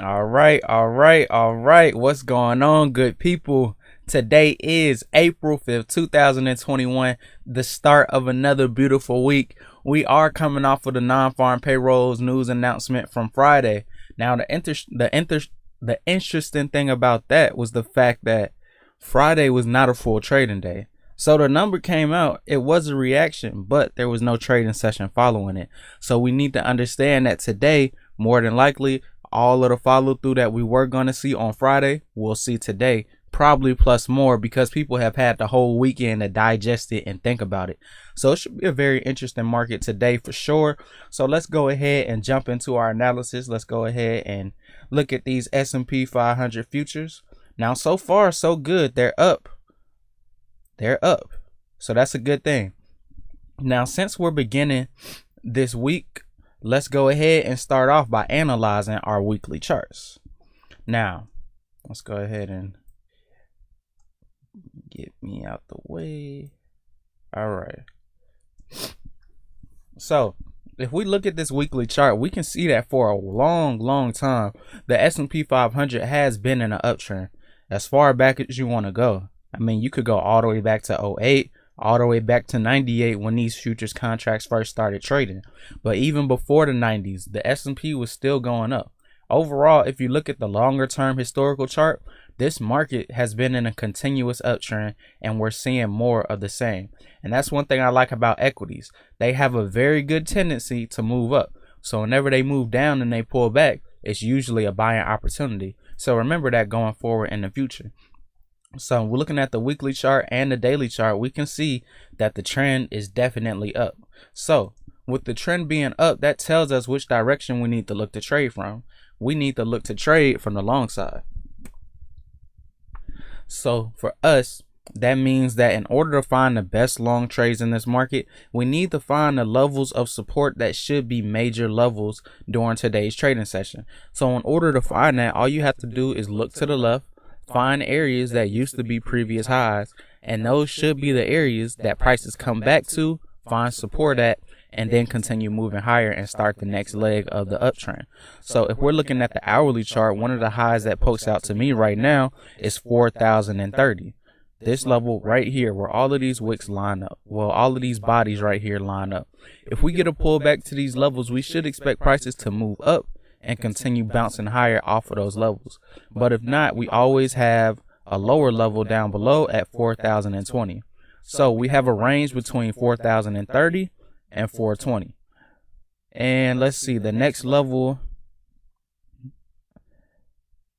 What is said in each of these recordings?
All right. What's going on, good people? Today is April 5th, 2021, the start of another beautiful week. We are coming off of the non-farm payrolls news announcement from Friday. Now, the interesting thing about that was the fact that Friday was not a full trading day. So the number came out, it was a reaction, but there was no trading session following it. So we need to understand that today, more than likely, all of the follow through that we were going to see on Friday, we'll see today, probably plus more, because people have had the whole weekend to digest it and think about it. So it should be a very interesting market today for sure. So let's go ahead and jump into our analysis. Let's go ahead and look at these S&P 500 futures. Now, so far, so good. They're up. So that's a good thing. Now, since we're beginning this week, let's go ahead and start off by analyzing our weekly charts. Now, let's go ahead and get me out the way. All right. So, if we look at this weekly chart, we can see that for a long time, the S&P 500 has been in an uptrend as far back as you want to go. I mean, you could go all the way back to 2008, all the way back to 98 when these futures contracts first started trading. But even before the 90s, the S&P was still going up. Overall, if you look at the longer term historical chart, this market has been in a continuous uptrend, and we're seeing more of the same. And that's one thing I like about equities. They have a very good tendency to move up. So whenever they move down and they pull back, it's usually a buying opportunity. So remember that going forward in the future. So we're looking at the weekly chart and the daily chart. We can see that the trend is definitely up. So with the trend being up, that tells us which direction we need to look to trade from. We need to look to trade from the long side. So for us, that means that in order to find the best long trades in this market, we need to find the levels of support that should be major levels during today's trading session. So in order to find that, all you have to do is look to the left, find areas that used to be previous highs, and those should be the areas that prices come back to, find support at, and then continue moving higher and start the next leg of the uptrend. So if we're looking at the hourly chart, one of the highs that pokes out to me right now is 4,030. This level right here, where all of these wicks line up, well, all of these bodies right here line up. If we get a pullback to these levels, we should expect prices to move up and continue bouncing higher off of those levels. But if not, we always have a lower level down below at 4,020. So we have a range between 4,030 and 420. And let's see, the next level,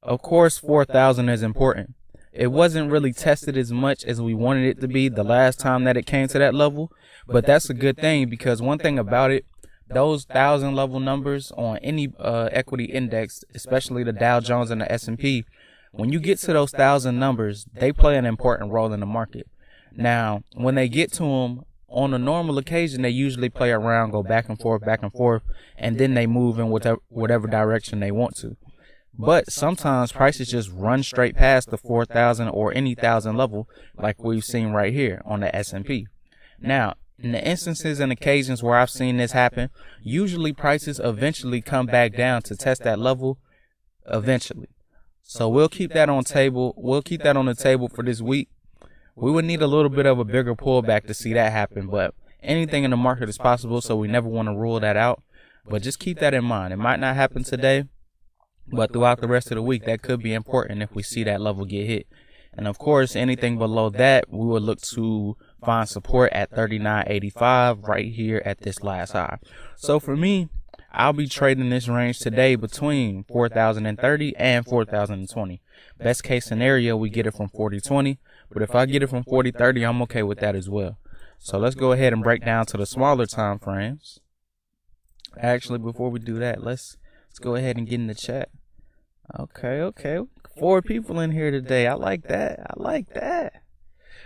of course, 4,000 is important. It wasn't really tested as much as we wanted it to be the last time that it came to that level, but that's a good thing, because one thing about it, those 1,000 level numbers on any equity index, especially the Dow Jones and the S&P, when you get to those 1,000 numbers, they play an important role in the market. Now, when they get to them, on a normal occasion, they usually play around, go back and forth, and then they move in whatever direction they want to. But sometimes prices just run straight past the 4,000 or any 1,000 level, like we've seen right here on the S&P. Now, in the instances and occasions where I've seen this happen, usually prices eventually come back down to test that level eventually. So we'll keep that on table. We'll keep that on the table for this week. We would need a little bit of a bigger pullback to see that happen, but anything in the market is possible, so we never want to rule that out. But just keep that in mind. It might not happen today, but throughout the rest of the week, that could be important if we see that level get hit. And of course, anything below that, we would look to find support at 39.85 right here at this last high. So for me, I'll be trading this range today between 4,030 and 4,020. Best case scenario, we get it from 40.20, but if I get it from 40.30, I'm okay with that as well. So let's go ahead and break down to the smaller time frames. Actually, before we do that, let's go ahead and get in the chat. Okay. 4 people in here today. I like that.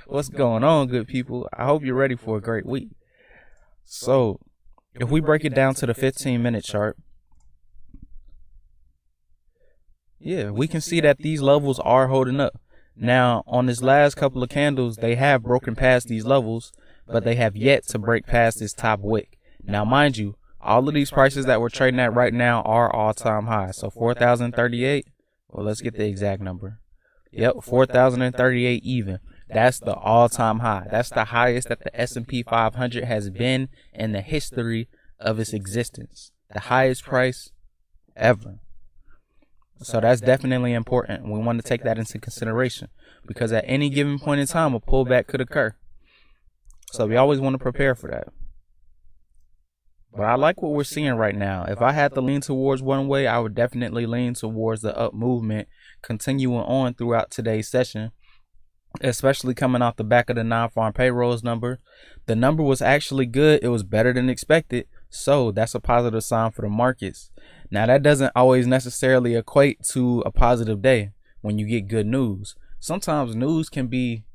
What's going on, good people? I hope you're ready for a great week. So, if we break it down to the 15-minute chart, yeah, we can see that these levels are holding up. Now, on this last couple of candles, they have broken past these levels, but they have yet to break past this top wick. Now, mind you, All of these prices that we're trading at right now are all-time highs. So 4,038. Well, let's get the exact number. Yep, 4,038 even. That's the all-time high. That's the highest that the S&P 500 has been in the history of its existence. The highest price ever. So that's definitely important. We want to take that into consideration because at any given point in time, a pullback could occur. So we always want to prepare for that. But I like what we're seeing right now. If I had to lean towards one way, I would definitely lean towards the up movement continuing on throughout today's session, especially coming off the back of the non-farm payrolls number. The number was actually good. It was better than expected. So that's a positive sign for the markets. Now, that doesn't always necessarily equate to a positive day when you get good news. Sometimes news can be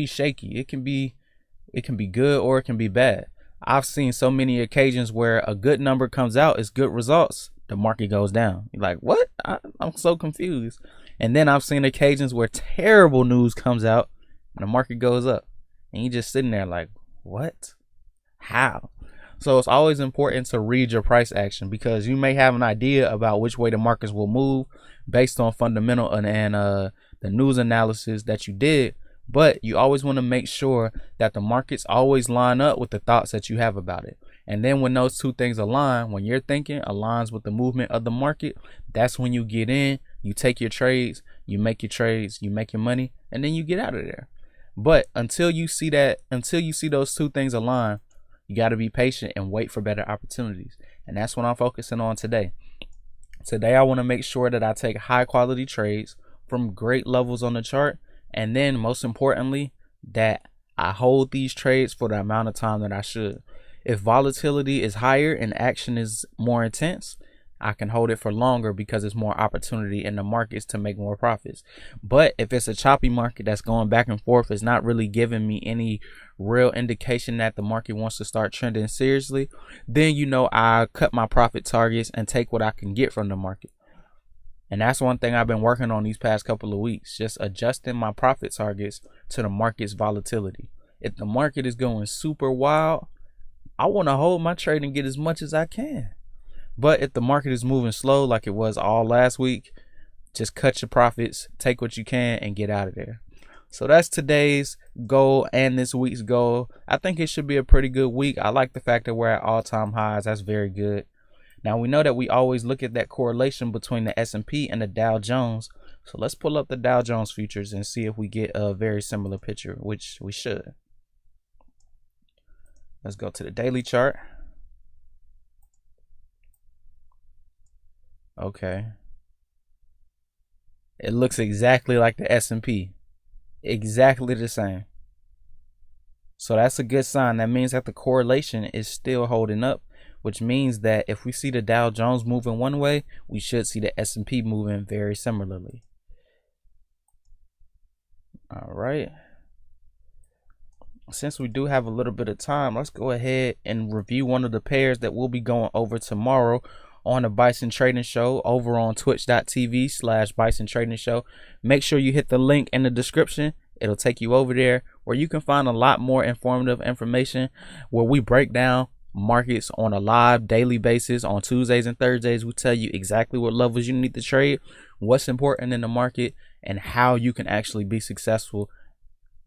shaky. It can be good or it can be bad. I've seen so many occasions where a good number comes out, it's good results, the market goes down. You're like, what? I'm so confused. And then I've seen occasions where terrible news comes out and the market goes up. And you're just sitting there like, what? How? So it's always important to read your price action because you may have an idea about which way the markets will move based on fundamental and the news analysis that you did. But you always want to make sure that the markets always line up with the thoughts that you have about it. And then when those two things align, when your thinking aligns with the movement of the market, that's when you get in, you take your trades, you make your trades, you make your money, and then you get out of there. But until you see those two things align, you got to be patient and wait for better opportunities. And that's what I'm focusing on today. Today, I want to make sure that I take high quality trades from great levels on the chart. And then most importantly, that I hold these trades for the amount of time that I should. If volatility is higher and action is more intense, I can hold it for longer because there's more opportunity in the markets to make more profits. But if it's a choppy market that's going back and forth, it's not really giving me any real indication that the market wants to start trending seriously, then I cut my profit targets and take what I can get from the market. And that's one thing I've been working on these past couple of weeks, just adjusting my profit targets to the market's volatility. If the market is going super wild, I want to hold my trade and get as much as I can. But if the market is moving slow like it was all last week, just cut your profits, take what you can, and get out of there. So that's today's goal and this week's goal. I think it should be a pretty good week. I like the fact that we're at all-time highs. That's very good. Now, we know that we always look at that correlation between the S&P and the Dow Jones. So let's pull up the Dow Jones futures and see if we get a very similar picture, which we should. Let's go to the daily chart. Okay. It looks exactly like the S&P. Exactly the same. So that's a good sign. That means that the correlation is still holding up, which means that if we see the Dow Jones moving one way, we should see the S&P moving very similarly. All right. Since we do have a little bit of time, let's go ahead and review one of the pairs that we'll be going over tomorrow on the Bison Trading Show over on twitch.tv/Bison Trading Show. Make sure you hit the link in the description. It'll take you over there where you can find a lot more informative information where we break down markets on a live daily basis. On Tuesdays and Thursdays, we tell you exactly what levels you need to trade, what's important in the market, and how you can actually be successful,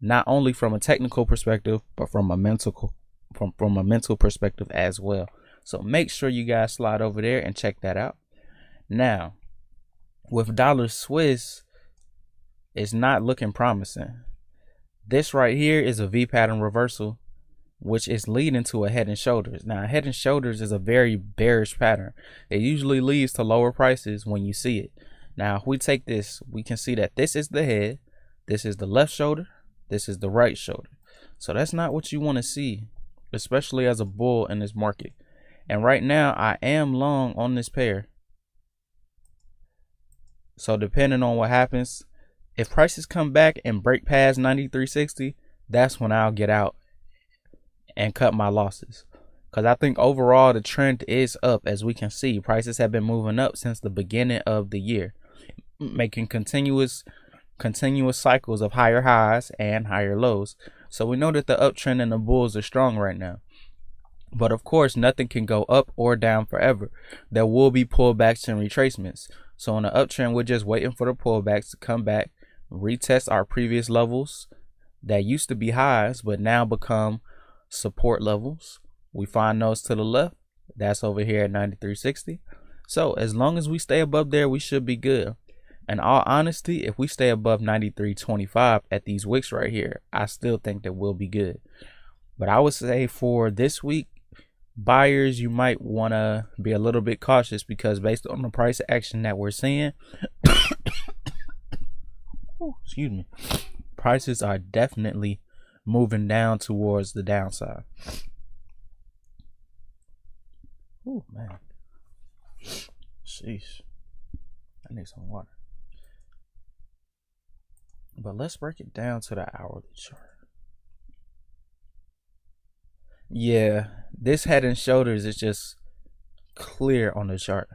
not only from a technical perspective, but from a mental perspective as well. So make sure you guys slide over there and check that out. Now, with dollar Swiss, it's not looking promising. This right here is a V pattern reversal, which is leading to a head and shoulders. Now, head and shoulders is a very bearish pattern. It usually leads to lower prices when you see it. Now, if we take this, we can see that this is the head, this is the left shoulder, this is the right shoulder. So that's not what you want to see, especially as a bull in this market. And right now, I am long on this pair. So depending on what happens, if prices come back and break past 93.60, that's when I'll get out and cut my losses. Because I think overall the trend is up. As we can see, prices have been moving up since the beginning of the year, making continuous cycles of higher highs and higher lows. So we know that the uptrend and the bulls are strong right now. But of course, nothing can go up or down forever. There will be pullbacks and retracements. So on the uptrend, we're just waiting for the pullbacks to come back, retest our previous levels that used to be highs, but now become support levels. We find those to the left. That's over here at 93.60. So as long as we stay above there, we should be good. In all honesty, if we stay above 93.25 at these wicks right here, I still think that we'll be good. But I would say for this week, buyers, you might want to be a little bit cautious, because based on the price action that we're seeing, excuse me, prices are definitely moving down towards the downside. Oh man, sheesh, I need some water. But let's break it down to the hourly chart. Yeah, this head and shoulders is just clear on the chart.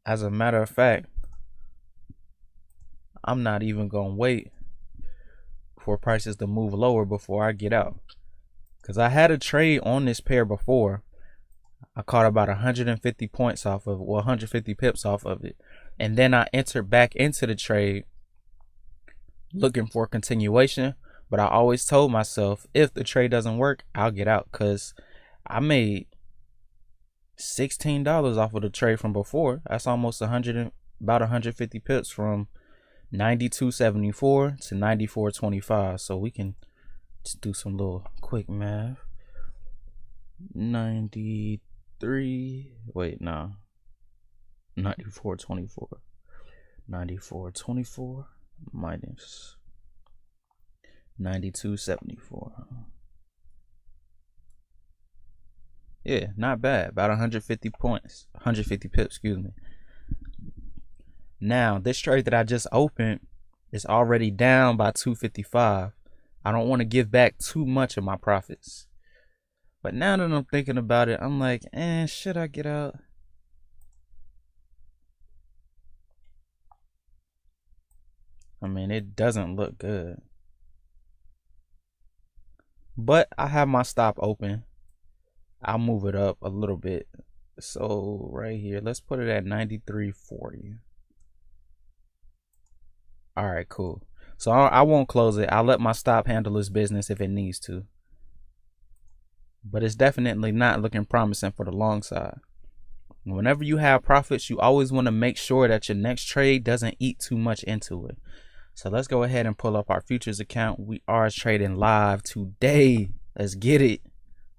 As a matter of fact, I'm not even gonna wait for prices to move lower before I get out, because I had a trade on this pair before. I caught about 150 points off of, 150 pips off of it, and then I entered back into the trade looking for continuation. But I always told myself, if the trade doesn't work, I'll get out, because I made $16 off of the trade from before. That's almost about 150 pips from 92.74 to 94.25. So we can just do some little quick math. 94.24. 94.24 minus 92.74. Yeah, not bad. About 150 points. 150 pips, excuse me. Now, this trade that I just opened is already down by 255. I don't want to give back too much of my profits. But now that I'm thinking about it, I'm like, should I get out? I mean, it doesn't look good. But I have my stop open. I'll move it up a little bit. So right here, let's put it at 93.40. All right, cool. So I won't close it. I'll let my stop handle its business if it needs to. But it's definitely not looking promising for the long side. Whenever you have profits, you always want to make sure that your next trade doesn't eat too much into it. So let's go ahead and pull up our futures account. We are trading live today. Let's get it.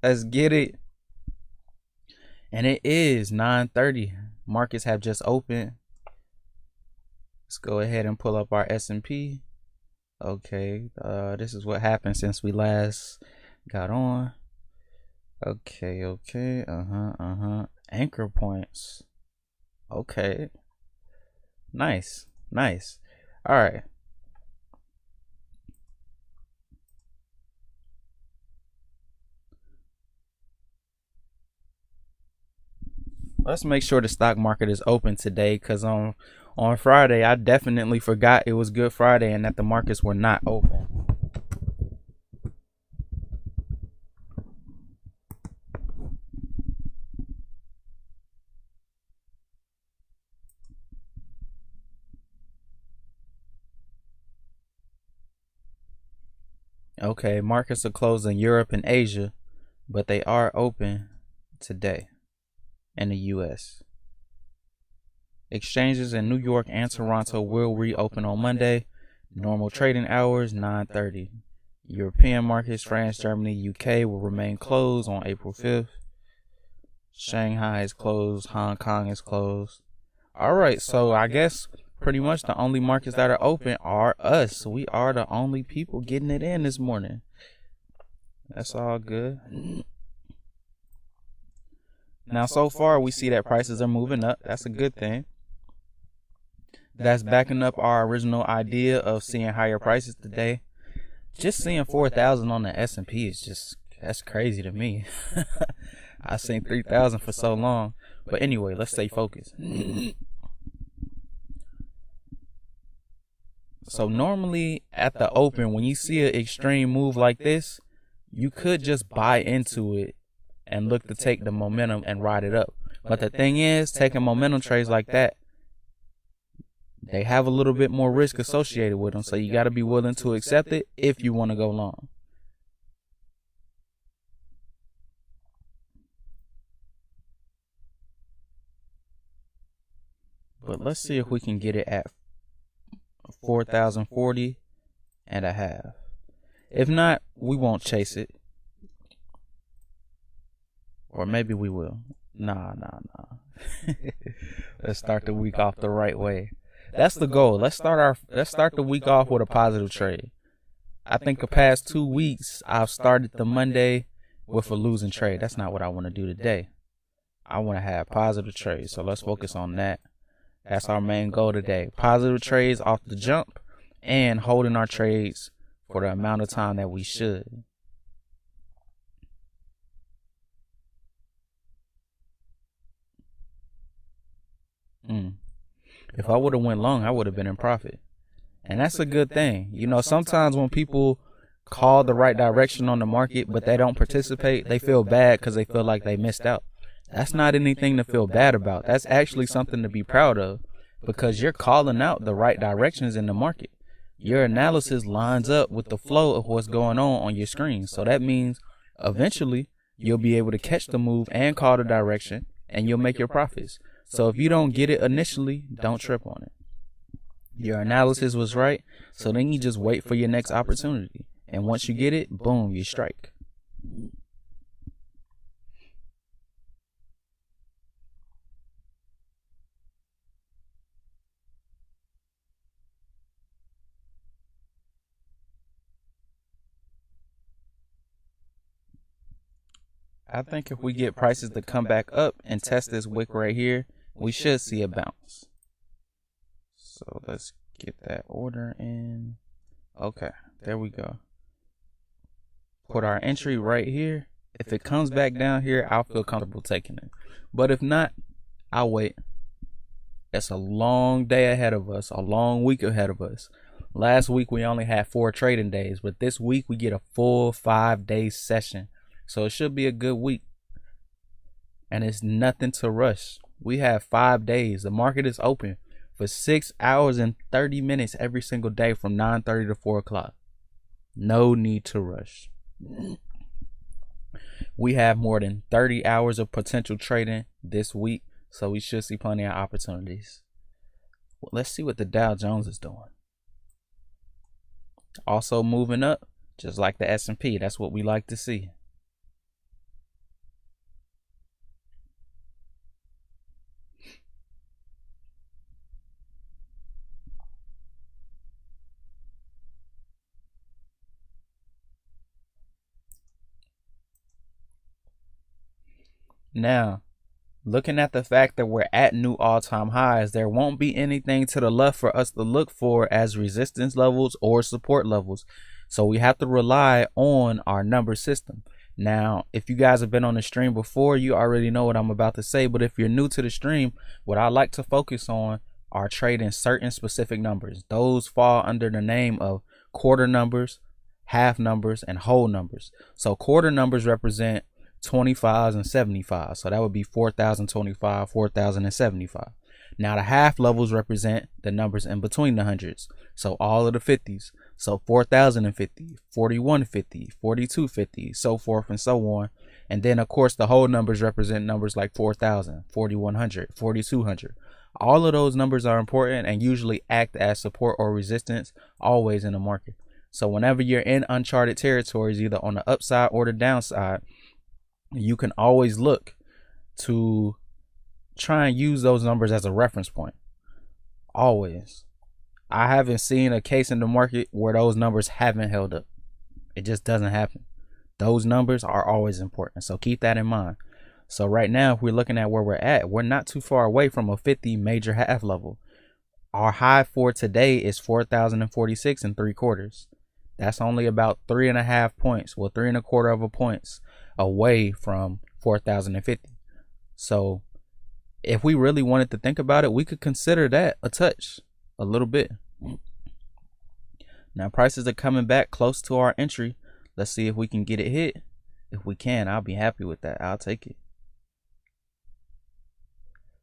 Let's get it. And it is 9:30. Markets have just opened. Let's go ahead and pull up our S&P. Okay, this is what happened since we last got on. Okay. Anchor points. Okay. Nice. All right. Let's make sure the stock market is open today, because on Friday, I definitely forgot it was Good Friday and that the markets were not open. Okay, markets are closed in Europe and Asia, but they are open today in the US. Exchanges in New York and Toronto will reopen on Monday. Normal trading hours 9:30. European markets, France, Germany, UK will remain closed on April 5th. Shanghai is closed. Hong Kong is closed. All right, so I guess pretty much the only markets that are open are us. We are the only people getting it in this morning. That's all good. Now, so far, we see that prices are moving up. That's a good thing. That's backing up our original idea of seeing higher prices today. Just seeing 4,000 on the S&P is just, that's crazy to me. I've seen 3,000 for so long. But anyway, let's stay focused. So normally at the open, when you see an extreme move like this, you could just buy into it and look to take the momentum and ride it up. But the thing is, taking momentum trades like that, they have a little bit more risk associated with them. So you got to be willing to accept it if you want to go long. But let's see if we can get it at 4,040 and a half. If not, we won't chase it. Or maybe we will. Nah. Let's start the week off the right way. That's the goal. Let's start the week off with a positive trade. I think the past 2 weeks I've started the Monday with a losing trade. That's not what I want to do today. I want to have positive trades. So let's focus on that. That's our main goal today. Positive trades off the jump and holding our trades for the amount of time that we should. If I would have went long, I would have been in profit. And that's a good thing. You know, sometimes when people call the right direction on the market, but they don't participate, they feel bad because they feel like they missed out. That's not anything to feel bad about. That's actually something to be proud of, because you're calling out the right directions in the market. Your analysis lines up with the flow of what's going on your screen. So that means eventually you'll be able to catch the move and call the direction, and you'll make your profits. So if you don't get it initially, don't trip on it. Your analysis was right, so then you just wait for your next opportunity. And once you get it, boom, you strike. I think if we get prices to come back up and test this wick right here, we should see a bounce. So let's get that order in. Okay, there we go. Put our entry right here. If it comes back down here, I'll feel comfortable taking it. But if not, I'll wait. It's a long day ahead of us, a long week ahead of us. Last week we only had 4 trading days, but this week we get a full 5-day session. So it should be a good week. And it's nothing to rush. We have 5 days. The market is open for 6 hours and 30 minutes every single day from 9:30 to 4 o'clock. No need to rush. We have more than 30 hours of potential trading this week, so we should see plenty of opportunities. Well, let's see what the Dow Jones is doing. Also moving up, just like the S&P. That's what we like to see. Now, looking at the fact that we're at new all-time highs, there won't be anything to the left for us to look for as resistance levels or support levels. So we have to rely on our number system. Now, if you guys have been on the stream before, you already know what I'm about to say. But if you're new to the stream, what I like to focus on are trading certain specific numbers. Those fall under the name of quarter numbers, half numbers, and whole numbers. So quarter numbers represent 25s and 75s. So that would be 4,025, 4,075. Now the half levels represent the numbers in between the hundreds. So all of the 50s. So 4,050, 4,150, 4,250, so forth and so on. And then of course the whole numbers represent numbers like 4,000, 4,100, 4,200. All of those numbers are important and usually act as support or resistance always in the market. So whenever you're in uncharted territories, either on the upside or the downside, you can always look to try and use those numbers as a reference point. Always. I haven't seen a case in the market where those numbers haven't held up. It just doesn't happen. Those numbers are always important. So keep that in mind. So right now, if we're looking at where we're at, we're not too far away from a 50 major half level. Our high for today is 4,046 and 3/4. That's only about 3.5 points. Well, 3.25 of a points away from 4,050. So if we really wanted to think about it, we could consider that a touch, a little bit. Now prices are coming back close to our entry. Let's see if we can get it hit. If we can, I'll be happy with that. I'll take it.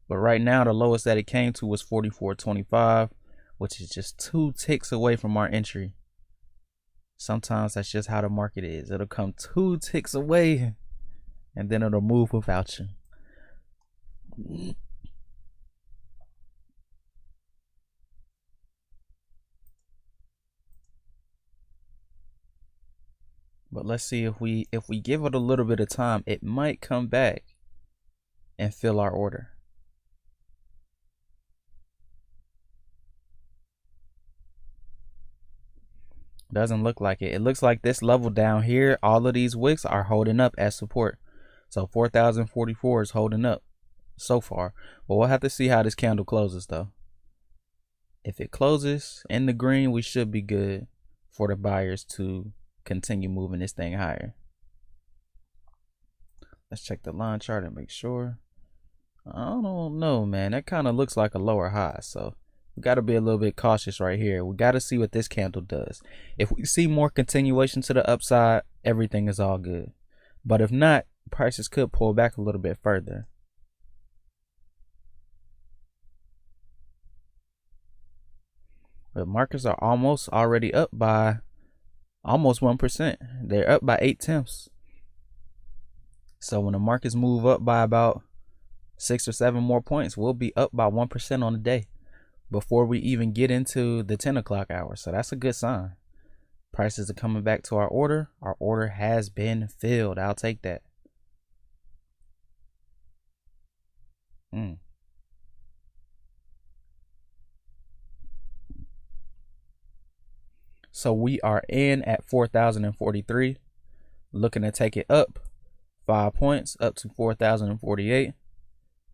But right now, the lowest that it came to was 44.25, which is just 2 ticks away from our entry. Sometimes that's just how the market is. It'll come 2 ticks away, and then it'll move without you. But let's see if we give it a little bit of time, it might come back and fill our order. Doesn't look like it. It looks like this level down here, all of these wicks are holding up as support. So 4,044 is holding up so far. But we'll have to see how this candle closes though. If it closes in the green, we should be good for the buyers to continue moving this thing higher. Let's check the line chart and make sure. I don't know, man. That kind of looks like a lower high. So we got to be a little bit cautious right here. We got to see what this candle does. If we see more continuation to the upside, everything is all good. But if not, prices could pull back a little bit further. But markets are almost already up by almost 1%. They're up by 0.8. So when the markets move up by about 6 or 7 more points, we'll be up by 1% on the day before we even get into the 10 o'clock hour. So that's a good sign. Prices are coming back to our order. Our order has been filled. I'll take that. So we are in at 4,043, looking to take it up 5 points up to 4,048,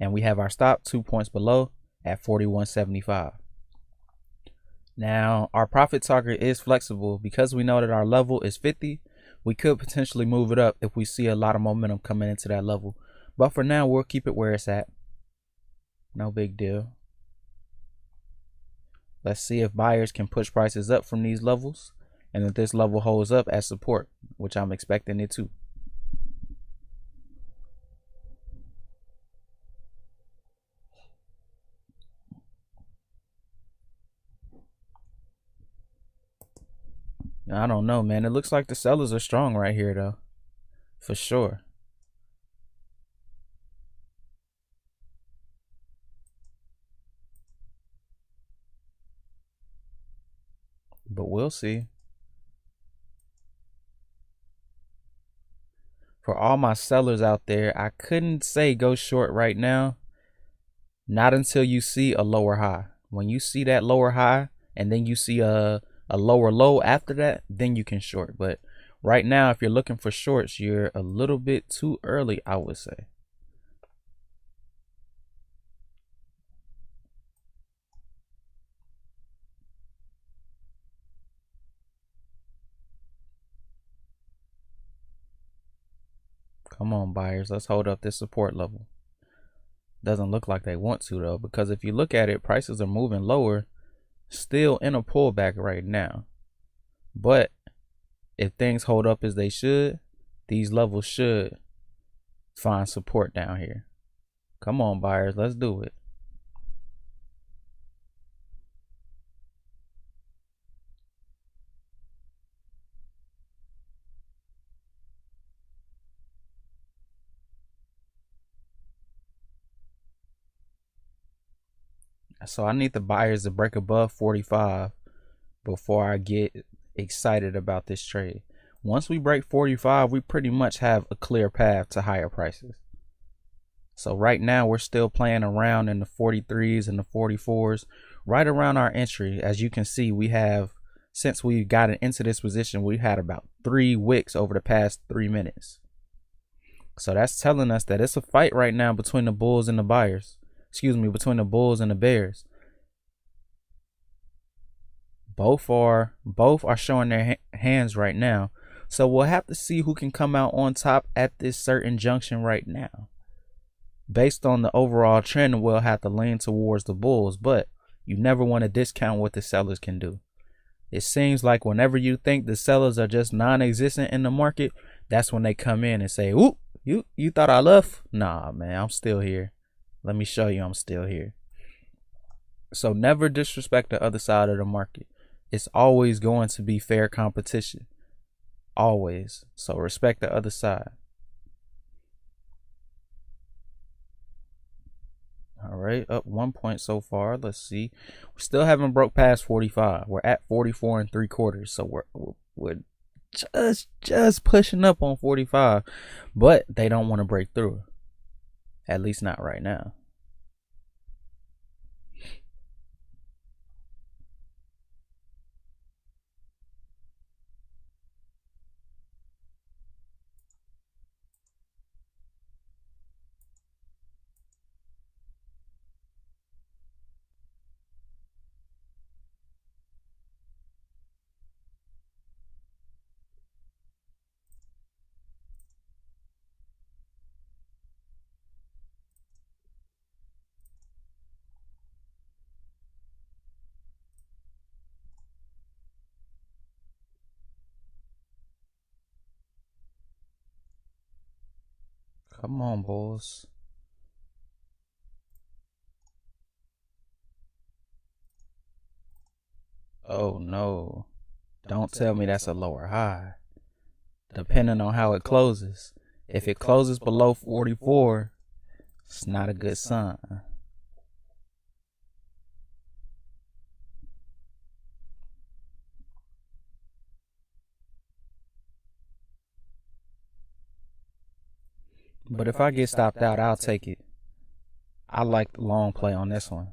and we have our stop 2 points below at 41.75. Now our profit target is flexible because we know that our level is 50. We could potentially move it up if we see a lot of momentum coming into that level, but for now we'll keep it where it's at. No big deal. Let's see if buyers can push prices up from these levels, and if this level holds up as support, which I'm expecting it to. I don't know, man. It looks like the sellers are strong right here, though, for sure. But we'll see. For all my sellers out there, I couldn't say go short right now. Not until you see a lower high. When you see that lower high and then you see a lower low after that, then you can short. But right now, if you're looking for shorts, you're a little bit too early, I would say. Come on, buyers. Let's hold up this support level. Doesn't look like they want to, though, because if you look at it, prices are moving lower, still in a pullback right now. But if things hold up as they should, these levels should find support down here. Come on, buyers. Let's do it. So I need the buyers to break above 45 before I get excited about this trade. Once we break 45, we pretty much have a clear path to higher prices. So right now we're still playing around in the 43s and the 44s, right around our entry. As you can see, we have, since we got into this position, we had about 3 wicks over the past 3 minutes. So that's telling us that it's a fight right now between the bulls and the buyers. Between the bulls and the bears. Both are showing their hands right now. So we'll have to see who can come out on top at this certain junction right now. Based on the overall trend, we'll have to lean towards the bulls, but you never want to discount what the sellers can do. It seems like whenever you think the sellers are just non-existent in the market, that's when they come in and say, "Ooh, you thought I left? Nah, man, I'm still here. Let me show you I'm still here." So never disrespect the other side of the market. It's always going to be fair competition. Always. So respect the other side. All right, up 1 point so far. Let's see. We still haven't broke past 45. We're at 44 3/4. So we're just pushing up on 45, but they don't want to break through. At least not right now. Come on, boys. Oh no. Don't tell me that's a lower high. Depending on how it closes. If it closes below 44, it's not a good sign. But if I get stopped out, I'll take it. I like the long play on this one.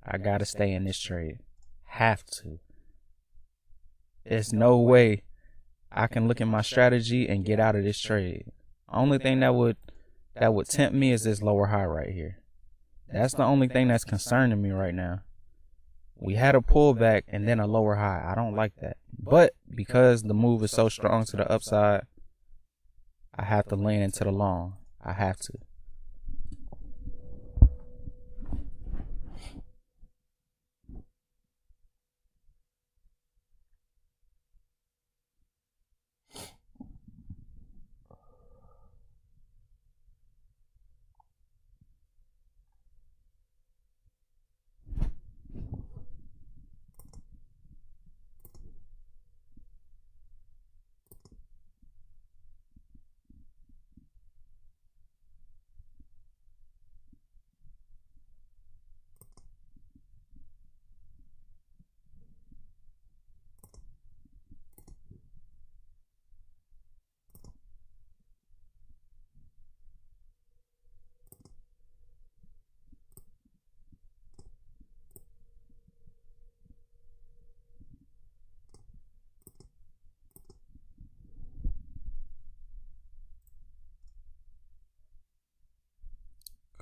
I gotta stay in this trade. Have to. There's no way I can look at my strategy and get out of this trade. Only thing that would tempt me is this lower high right here. That's the only thing that's concerning me right now. We had a pullback and then a lower high. I don't like that. But because the move is so strong to the upside, I have to lean into the long. I have to.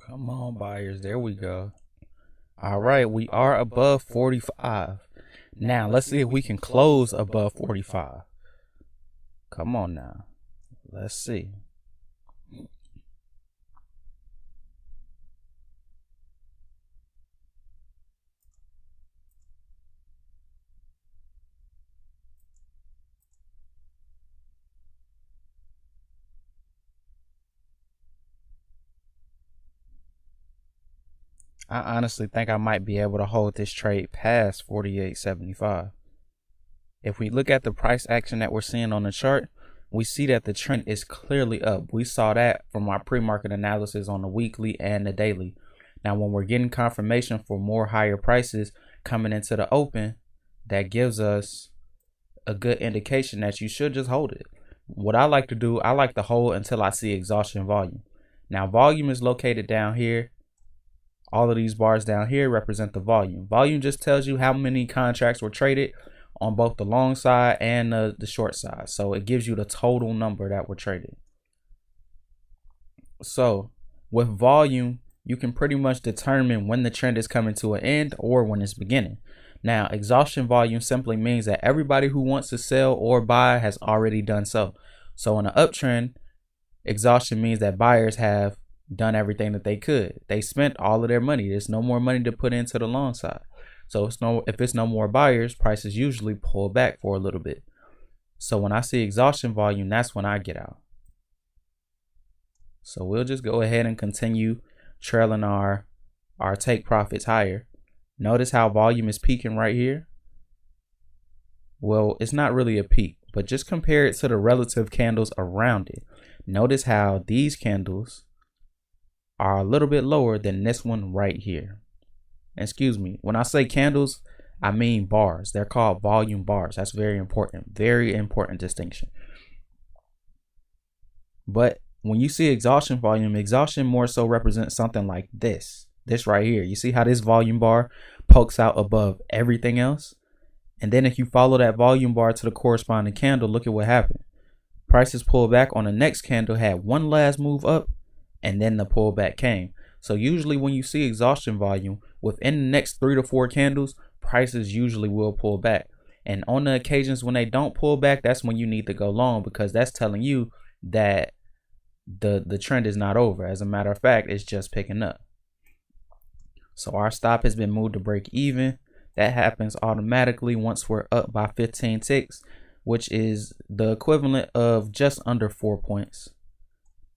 Come on, buyers. There we go. All right, we are above 45. Now, let's see if we can close above 45. Come on now. Let's see. I honestly think I might be able to hold this trade past 48.75. If we look at the price action that we're seeing on the chart, we see that the trend is clearly up. We saw that from our pre-market analysis on the weekly and the daily. Now, when we're getting confirmation for more higher prices coming into the open, that gives us a good indication that you should just hold it. What I like to do, I like to hold until I see exhaustion volume. Now, volume is located down here. All of these bars down here represent the volume. Volume just tells you how many contracts were traded on both the long side and the short side. So it gives you the total number that were traded. So with volume, you can pretty much determine when the trend is coming to an end or when it's beginning. Now, exhaustion volume simply means that everybody who wants to sell or buy has already done so. So in an uptrend, exhaustion means that buyers have done everything that they could. They spent all of their money. There's no more money to put into the long side. So if it's no more buyers, prices usually pull back for a little bit. So when I see exhaustion volume, that's when I get out. So we'll just go ahead and continue trailing our take profits higher. Notice how volume is peaking right here. Well, it's not really a peak, but just compare it to the relative candles around it. Notice how these candles are a little bit lower than this one right here. Excuse me, when I say candles, I mean bars. They're called volume bars. That's very important distinction. But when you see exhaustion volume, exhaustion more so represents something like this right here. You see how this volume bar pokes out above everything else? And then if you follow that volume bar to the corresponding candle, look at what happened. Prices pulled back on the next candle, had one last move up, and then the pullback came. So usually when you see exhaustion volume, within the next 3 to 4 candles, prices usually will pull back. And on the occasions when they don't pull back, that's when you need to go long, because that's telling you that the trend is not over. As a matter of fact, it's just picking up. So our stop has been moved to break even. That happens automatically once we're up by 15 ticks, which is the equivalent of just under 4 points,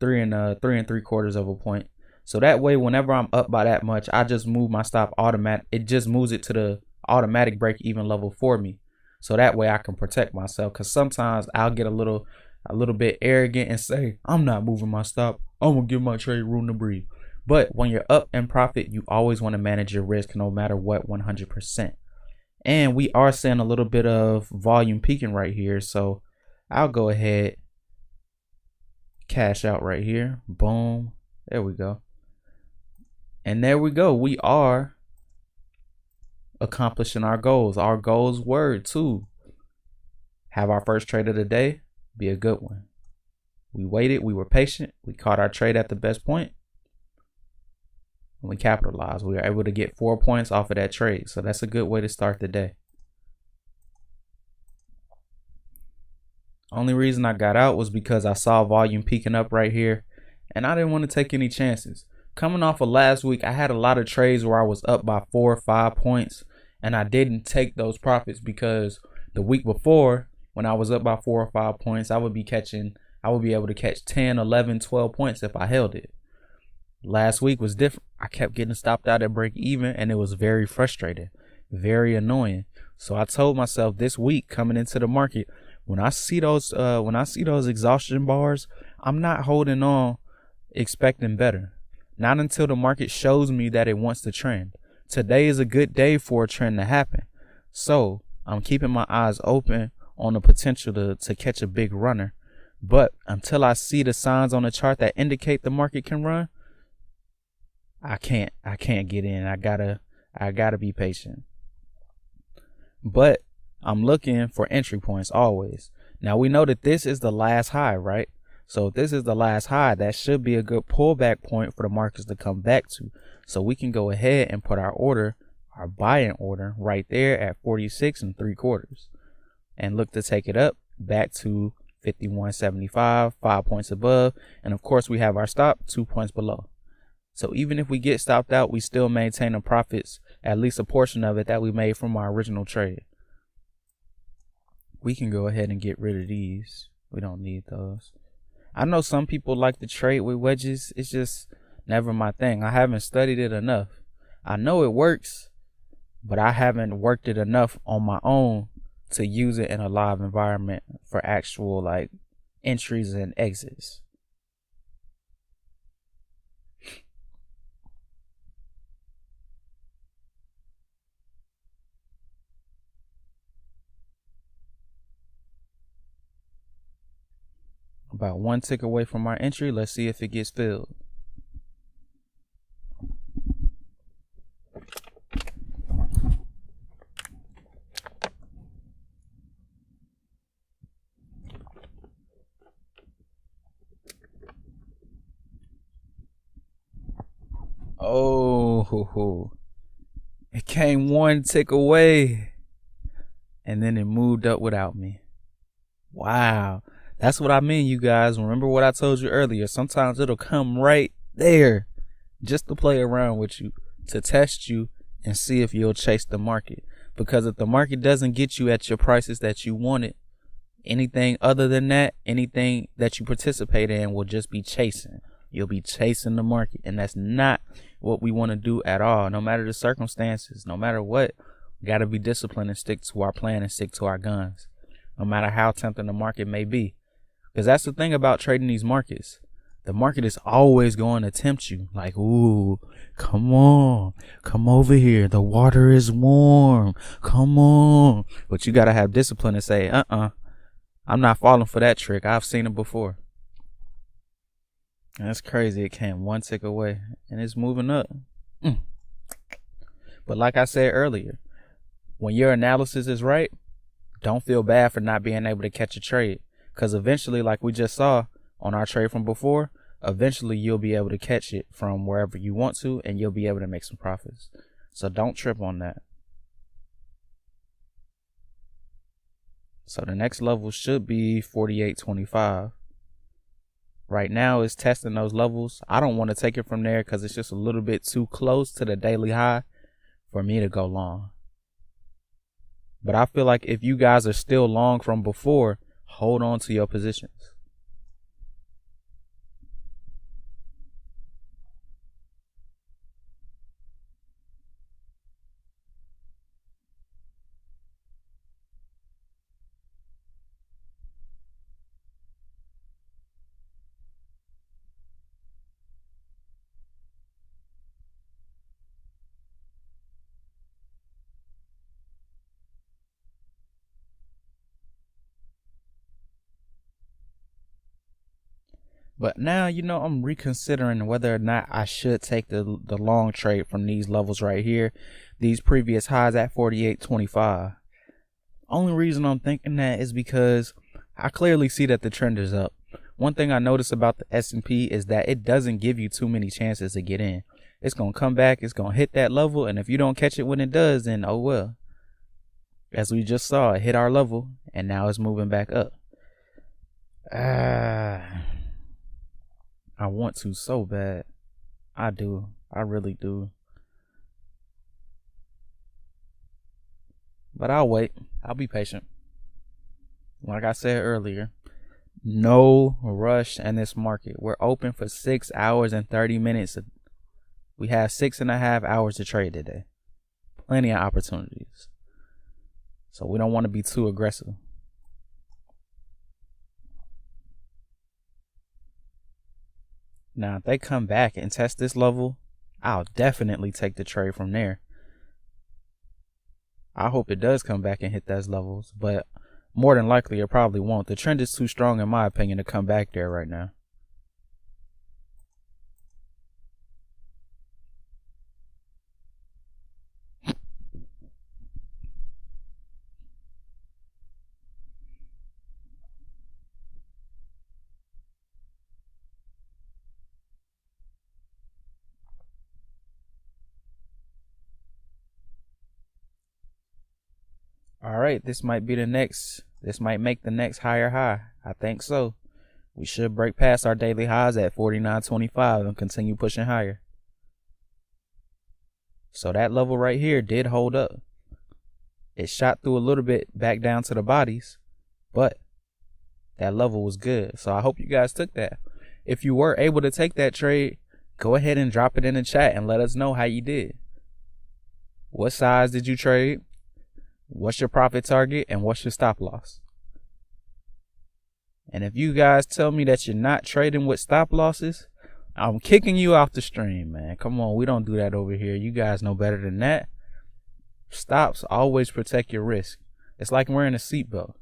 3 3/4 of a point. So that way, whenever I'm up by that much, I just move my stop automatic. It just moves it to the automatic break even level for me. So that way I can protect myself, because sometimes I'll get a little bit arrogant and say, I'm not moving my stop. I'm gonna give my trade room to breathe. But when you're up in profit, you always want to manage your risk no matter what, 100%. And we are seeing a little bit of volume peaking right here. So I'll go ahead, cash out right here. Boom. There we go. And there we go. We are accomplishing our goals. Our goals were to have our first trade of the day be a good one. We waited. We were patient. We caught our trade at the best point. And we capitalized. We were able to get 4 points off of that trade. So that's a good way to start the day. Only reason I got out was because I saw volume peaking up right here, and I didn't want to take any chances. Coming off of last week, I had a lot of trades where I was up by 4 or 5 points, and I didn't take those profits because the week before, when I was up by 4 or 5 points, I would be able to catch 10, 11, 12 points if I held it. Last week was different. I kept getting stopped out at break even, and it was very frustrating, very annoying. So I told myself this week coming into the market, when I see those exhaustion bars, I'm not holding on expecting better. Not until the market shows me that it wants to trend. Today is a good day for a trend to happen. So I'm keeping my eyes open on the potential to catch a big runner. But until I see the signs on the chart that indicate the market can run, I can't get in. I gotta be patient. But I'm looking for entry points always. Now we know that this is the last high, right? So if this is the last high, that should be a good pullback point for the markets to come back to. So we can go ahead and put our buy-in order right there at 46 3/4 and look to take it up back to 51.75, 5 points above. And of course we have our stop 2 points below. So even if we get stopped out, we still maintain the profits, at least a portion of it that we made from our original trade. We can go ahead and get rid of these. We don't need those. I know some people like to trade with wedges. It's just never my thing. I haven't studied it enough. I know it works, but I haven't worked it enough on my own to use it in a live environment for actual like entries and exits. About 1 tick away from our entry. Let's see if it gets filled. Oh, it came 1 tick away and then it moved up without me. Wow. That's what I mean, you guys. Remember what I told you earlier. Sometimes it'll come right there just to play around with you, to test you and see if you'll chase the market. Because if the market doesn't get you at your prices that you wanted, anything other than that, anything that you participate in will just be chasing. You'll be chasing the market, and that's not what we want to do at all. No matter the circumstances, no matter what, we got to be disciplined and stick to our plan and stick to our guns, no matter how tempting the market may be. Because that's the thing about trading these markets. The market is always going to tempt you. Like, ooh, come on, come over here. The water is warm. Come on. But you got to have discipline and say, I'm not falling for that trick. I've seen it before. And that's crazy. It came one tick away and it's moving up. But like I said earlier, when your analysis is right, don't feel bad for not being able to catch a trade. Because eventually, like we just saw on our trade from before, eventually you'll be able to catch it from wherever you want to, and you'll be able to make some profits. So don't trip on that. So the next level should be 48.25. Right now it's testing those levels. I don't want to take it from there because it's just a little bit too close to the daily high for me to go long. But I feel like if you guys are still long from before, hold on to your positions. But now, I'm reconsidering whether or not I should take the long trade from these levels right here. These previous highs at 48.25. Only reason I'm thinking that is because I clearly see that the trend is up. One thing I notice about the S&P is that it doesn't give you too many chances to get in. It's going to come back. It's going to hit that level. And if you don't catch it when it does, then oh well. As we just saw, it hit our level and now it's moving back up. I want to so bad. I do. I really do. But I'll wait. I'll be patient. Like I said earlier, no rush in this market. We're open for 6 hours and 30 minutes. We have 6.5 hours to trade today. Plenty of opportunities. So we don't want to be too aggressive. Now, if they come back and test this level, I'll definitely take the trade from there. I hope it does come back and hit those levels, but more than likely it probably won't. The trend is too strong, in my opinion, to come back there right now. All right, this might be the next. This might make the next higher high. I think so. We should break past our daily highs at 49.25 and continue pushing higher. So that level right here did hold up. It shot through a little bit back down to the bodies, but that level was good. So I hope you guys took that. If you were able to take that trade, go ahead and drop it in the chat and let us know how you did. What size did you trade? What's your profit target and what's your stop loss? And if you guys tell me that you're not trading with stop losses, I'm kicking you off the stream, man. Come on, we don't do that over here. You guys know better than that. Stops always protect your risk. It's like wearing a seatbelt.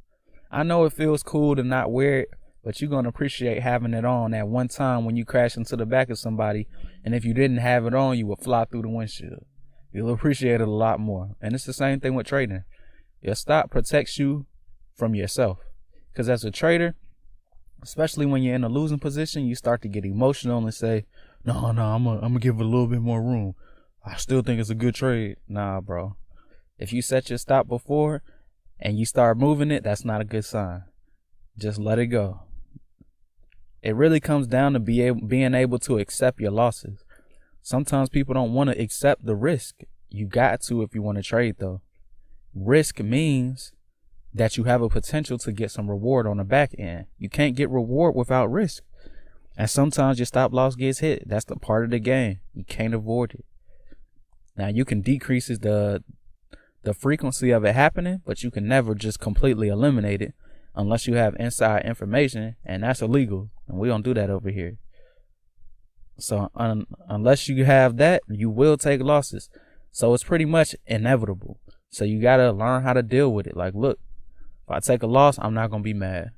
I know it feels cool to not wear it, but you're going to appreciate having it on at one time when you crash into the back of somebody. And if you didn't have it on, you would fly through the windshield. You'll appreciate it a lot more. And it's the same thing with trading. Your stop protects you from yourself. Because as a trader, especially when you're in a losing position, you start to get emotional and say, no, I'm gonna give it a little bit more room. I still think it's a good trade. Nah, bro. If you set your stop before and you start moving it, that's not a good sign. Just let it go. It really comes down to being able to accept your losses. Sometimes people don't want to accept the risk. You got to if you want to trade though. Risk means that you have a potential to get some reward on the back end. You can't get reward without risk. And sometimes your stop loss gets hit. That's the part of the game. You can't avoid it. Now you can decrease the frequency of it happening, but you can never just completely eliminate it unless you have inside information, and that's illegal. And we don't do that over here. So unless you have that, you will take losses. So it's pretty much inevitable. So you got to learn how to deal with it. Like, look, if I take a loss, I'm not going to be mad.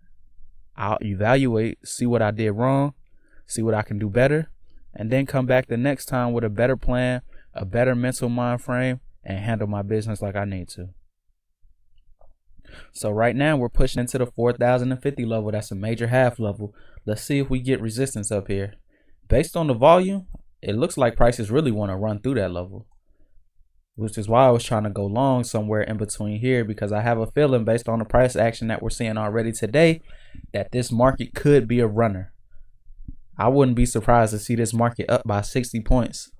I'll evaluate, see what I did wrong, see what I can do better, and then come back the next time with a better plan, a better mental mind frame, and handle my business like I need to. So right now we're pushing into the 4,050 level. That's a major half level. Let's see if we get resistance up here. Based on the volume, it looks like prices really want to run through that level, which is why I was trying to go long somewhere in between here, because I have a feeling based on the price action that we're seeing already today that this market could be a runner. I wouldn't be surprised to see this market up by 60 points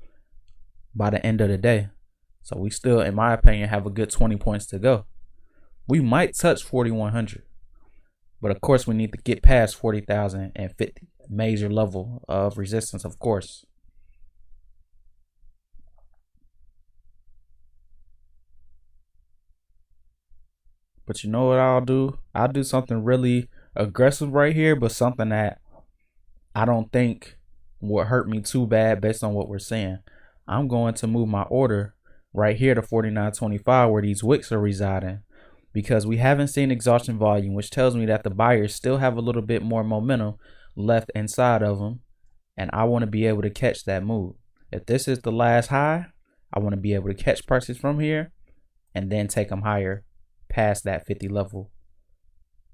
by the end of the day. So we still, in my opinion, have a good 20 points to go. We might touch 4,100, but of course we need to get past 40,050, major level of resistance, of course. But you know what I'll do? I'll do something really aggressive right here, but something that I don't think will hurt me too bad based on what we're seeing. I'm going to move my order right here to 49.25 where these wicks are residing, because we haven't seen exhaustion volume, which tells me that the buyers still have a little bit more momentum left inside of them, and I want to be able to catch that move. If this is the last high, I want to be able to catch prices from here and then take them higher past that 50 level.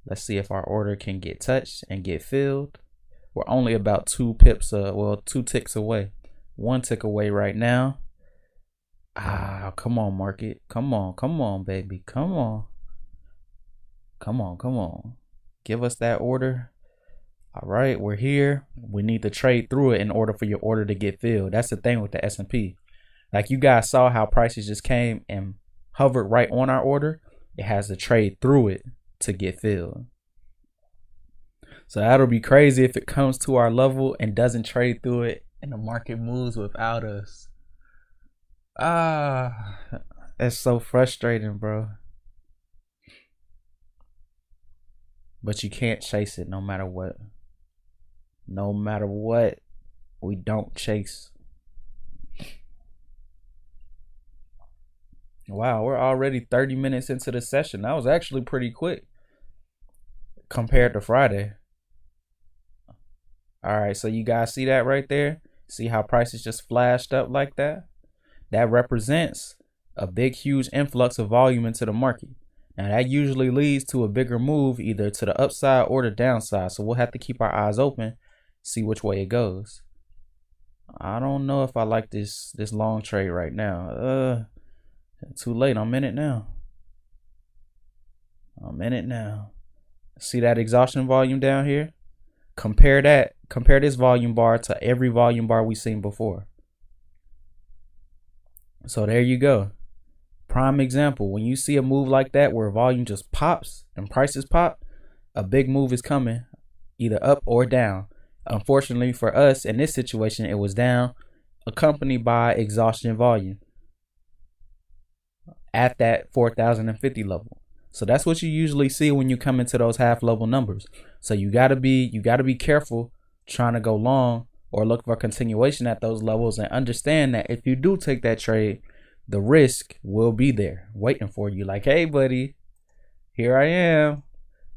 Let's see if our order can get touched and get filled. We're only about 2 pips, 2 ticks away. 1 tick away right now. Come on, market. Come on, baby. Come on. Give us that order. All right, we're here. We need to trade through it in order for your order to get filled. That's the thing with the S&P. Like, you guys saw how prices just came and hovered right on our order. It has to trade through it to get filled. So that'll be crazy if it comes to our level and doesn't trade through it and the market moves without us. It's so frustrating, bro. But you can't chase it no matter what. No matter what, we don't chase. Wow, we're already 30 minutes into the session. That was actually pretty quick compared to Friday. All right, so you guys see that right there? See how prices just flashed up like that? That represents a big, huge influx of volume into the market. Now, that usually leads to a bigger move either to the upside or the downside. So we'll have to keep our eyes open, see which way it goes. I don't know if I like this long trade right now. Too late. I'm in it now. See that exhaustion volume down here? Compare this volume bar to every volume bar we've seen before. So there you go. Prime example. When you see a move like that where volume just pops and prices pop, a big move is coming, either up or down. Unfortunately for us, in this situation, it was down, accompanied by exhaustion volume at that 4,050 level. So that's what you usually see when you come into those half level numbers. So you gotta be careful trying to go long or look for continuation at those levels, and understand that if you do take that trade, the risk will be there waiting for you. Like, hey buddy, here I am.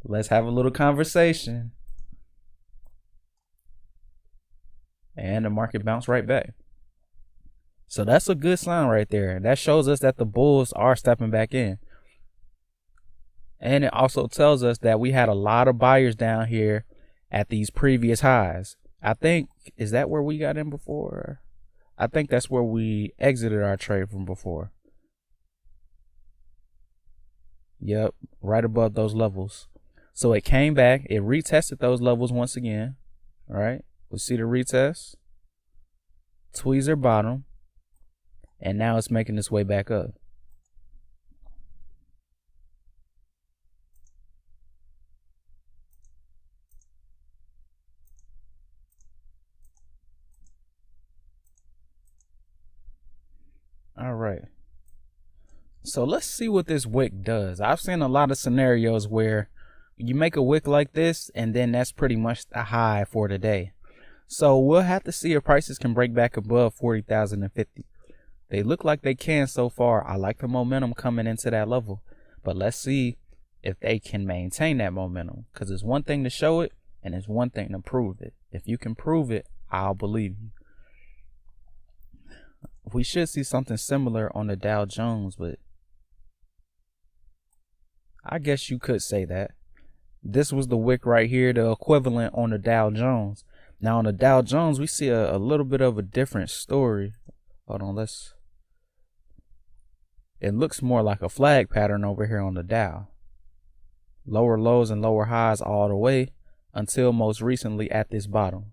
Let's have a little conversation. And the market bounced right back. So that's a good sign right there. That shows us that the bulls are stepping back in. And it also tells us that we had a lot of buyers down here at these previous highs. I think, is that where we got in before? I think that's where we exited our trade from before. Yep, right above those levels. So it came back, it retested those levels once again. All right, we see the retest. Tweezer bottom. and now it's making its way back up. All right. So let's see what this wick does. I've seen a lot of scenarios where you make a wick like this and then that's pretty much the high for the day. So we'll have to see if prices can break back above 40,050. They look like they can so far. I like the momentum coming into that level, but let's see if they can maintain that momentum, because it's one thing to show it and it's one thing to prove it. If you can prove it, I'll believe you. We should see something similar on the Dow Jones, but I guess you could say that. This was the wick right here, the equivalent on the Dow Jones. Now on the Dow Jones, we see a little bit of a different story. Hold on, it looks more like a flag pattern over here on the Dow. Lower lows and lower highs all the way until most recently at this bottom.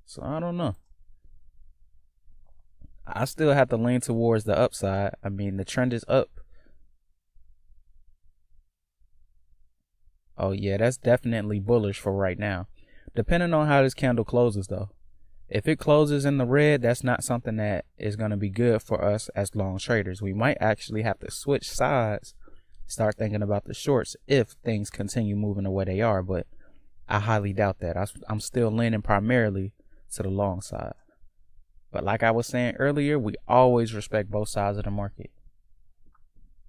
So I don't know. I still have to lean towards the upside. I mean, the trend is up. Oh yeah, that's definitely bullish for right now. Depending on how this candle closes though. If it closes in the red, that's not something that is going to be good for us as long traders. We might actually have to switch sides, start thinking about the shorts if things continue moving the way they are, but I highly doubt that. I'm still leaning primarily to the long side. But like I was saying earlier, we always respect both sides of the market.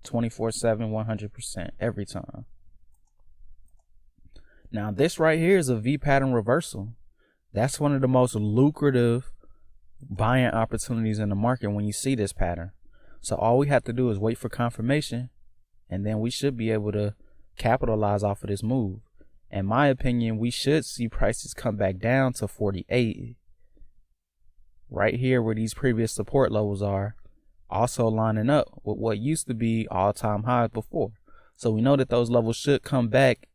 24/7, 100% every time. Now this right here is a V pattern reversal. That's one of the most lucrative buying opportunities in the market when you see this pattern. So all we have to do is wait for confirmation, and then we should be able to capitalize off of this move. In my opinion, we should see prices come back down to 48. Right here where these previous support levels are, also lining up with what used to be all-time highs before. So we know that those levels should come back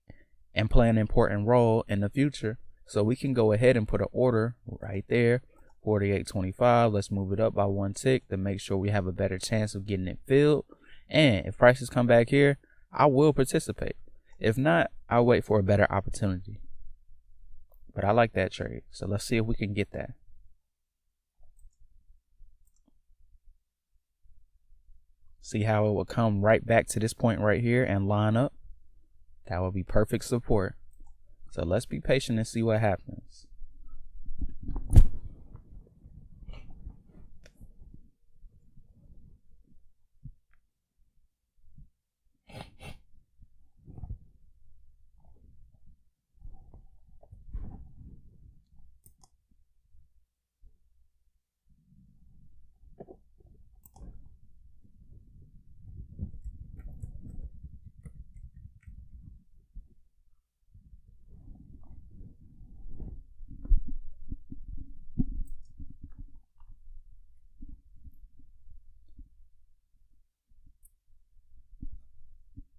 and play an important role in the future. So we can go ahead and put an order right there, 48.25. Let's move it up by one tick to make sure we have a better chance of getting it filled. And if prices come back here, I will participate. If not, I'll wait for a better opportunity. But I like that trade. So let's see if we can get that. See how it will come right back to this point right here and line up. That would be perfect support. So let's be patient and see what happens.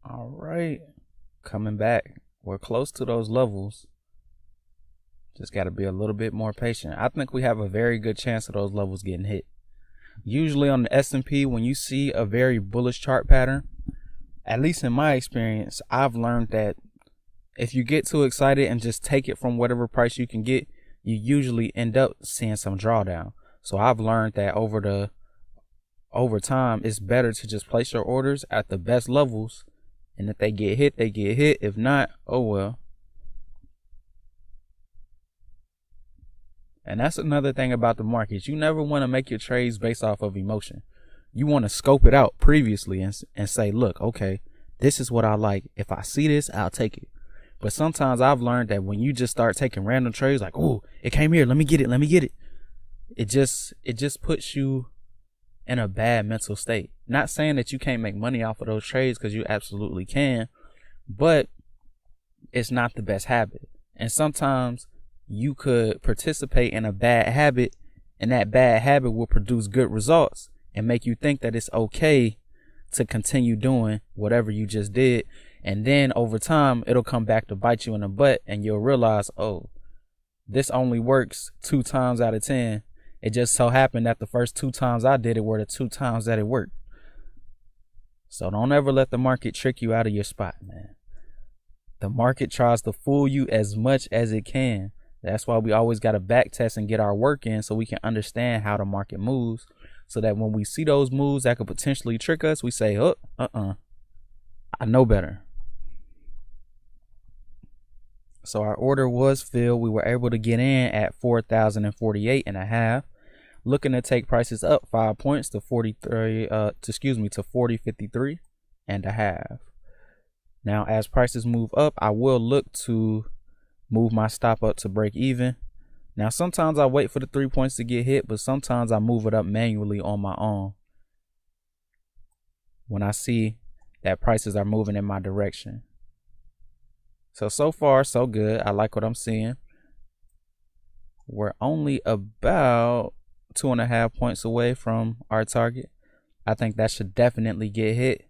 All right, coming back. We're close to those levels. Just got to be a little bit more patient. I think we have a very good chance of those levels getting hit. Usually on the S&P, when you see a very bullish chart pattern, at least in my experience, I've learned that if you get too excited and just take it from whatever price you can get, you usually end up seeing some drawdown. So I've learned that over time, it's better to just place your orders at the best levels. And if they get hit, they get hit. If not, oh well. And that's another thing about the markets. You never want to make your trades based off of emotion. You want to scope it out previously and say, look, okay, this is what I like. If I see this, I'll take it. But sometimes I've learned that when you just start taking random trades, like, oh, it came here, let me get it. It just puts you in a bad mental state. Not saying that you can't make money off of those trades, because you absolutely can, but it's not the best habit. And sometimes you could participate in a bad habit, and that bad habit will produce good results and make you think that it's okay to continue doing whatever you just did. And then over time, it'll come back to bite you in the butt, and you'll realize, oh, this only works 2 times out of 10. It just so happened that the first 2 times I did it were the 2 times that it worked. So don't ever let the market trick you out of your spot, man. The market tries to fool you as much as it can. That's why we always got to back test and get our work in so we can understand how the market moves, so that when we see those moves that could potentially trick us, we say, oh, I know better. So our order was filled. We were able to get in at 4,048.5, looking to take prices up 5 points to 40.53.5. Now, as prices move up, I will look to move my stop up to break even. Now, sometimes I wait for the 3 points to get hit, but sometimes I move it up manually on my own when I see that prices are moving in my direction. So far, so good. I like what I'm seeing. We're only about 2.5 points away from our target. I think that should definitely get hit.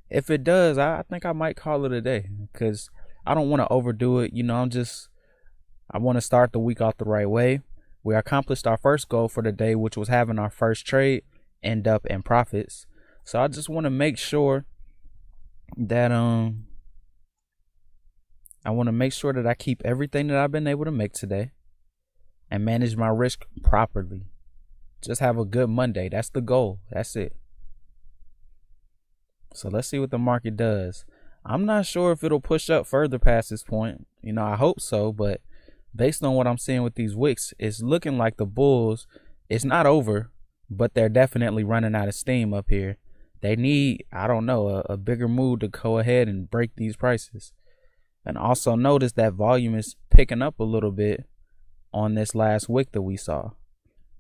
If it does, I think I might call it a day, because I don't want to overdo it. I want to start the week off the right way. We accomplished our first goal for the day, which was having our first trade end up in profits. So I just want to make sure that I keep everything that I've been able to make today and manage my risk properly. Just have a good Monday. That's the goal. That's it. So let's see what the market does. I'm not sure if it'll push up further past this point. I hope so, but based on what I'm seeing with these wicks, it's looking like the bulls, it's not over, but they're definitely running out of steam up here. They need, a bigger move to go ahead and break these prices. And also notice that volume is picking up a little bit on this last wick that we saw.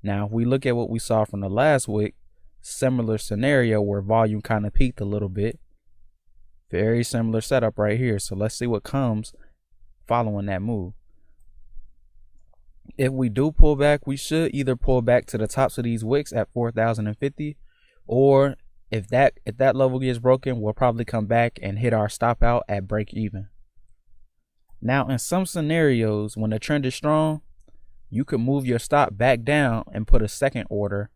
Now, if we look at what we saw from the last wick, similar scenario where volume kind of peaked a little bit. Very similar setup right here. So let's see what comes following that move. If we do pull back, we should either pull back to the tops of these wicks at 4,050, or if that level gets broken, we'll probably come back and hit our stop out at break even. Now, in some scenarios, when the trend is strong, you could move your stop back down and put a second order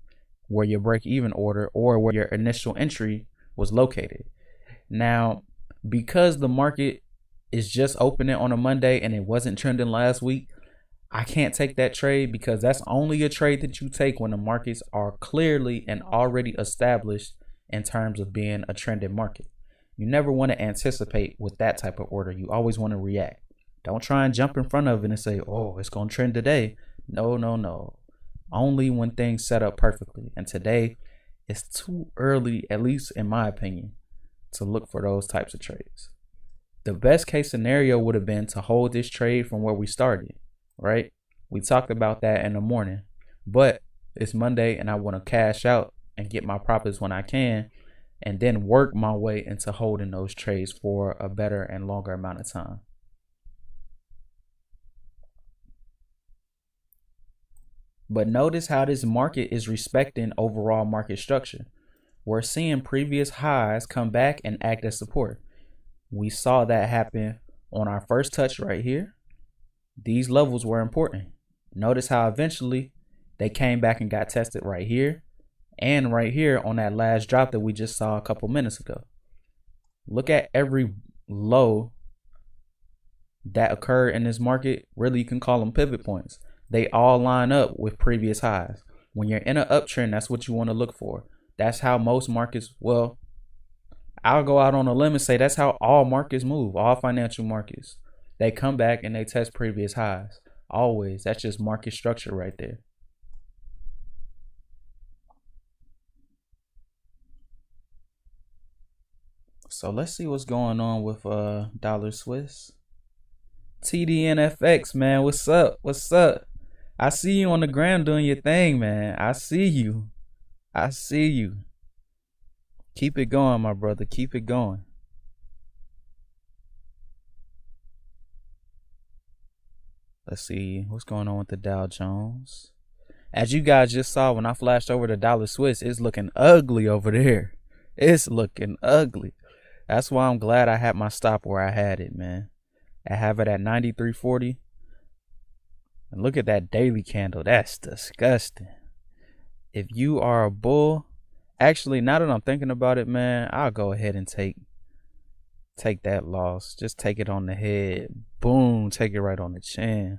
where your break even order or where your initial entry was located. Now, because the market is just opening on a Monday and it wasn't trending last week, I can't take that trade, because that's only a trade that you take when the markets are clearly and already established in terms of being a trending market. You never want to anticipate with that type of order. You always want to react. Don't try and jump in front of it and say, oh, it's going to trend today. No. Only when things set up perfectly. And today, it's too early, at least in my opinion, to look for those types of trades. The best case scenario would have been to hold this trade from where we started, right? We talked about that in the morning, but it's Monday and I want to cash out and get my profits when I can, and then work my way into holding those trades for a better and longer amount of time. But notice how this market is respecting overall market structure. We're seeing previous highs come back and act as support. We saw that happen on our first touch right here. These levels were important. Notice how eventually they came back and got tested right here and right here on that last drop that we just saw a couple minutes ago. Look at every low that occurred in this market. Really, you can call them pivot points. They all line up with previous highs. When you're in an uptrend, that's what you want to look for. That's how most markets, well, I'll go out on a limb and say that's how all markets move, all financial markets. They come back and they test previous highs. Always. That's just market structure right there. So let's see what's going on with dollar Swiss. TDNFX, man, what's up? I see you on the gram doing your thing, man. I see you. Keep it going, my brother. Keep it going. Let's see what's going on with the Dow Jones. As you guys just saw when I flashed over the dollar Swiss, it's looking ugly over there. It's looking ugly. That's why I'm glad I had my stop where I had it, man. I have it at 93.40. And look at that daily candle. That's disgusting. if you are a bull, actually, now that I'm thinking about it, man, I'll go ahead and take that loss. Just take it on the head. Boom, take it right on the chin.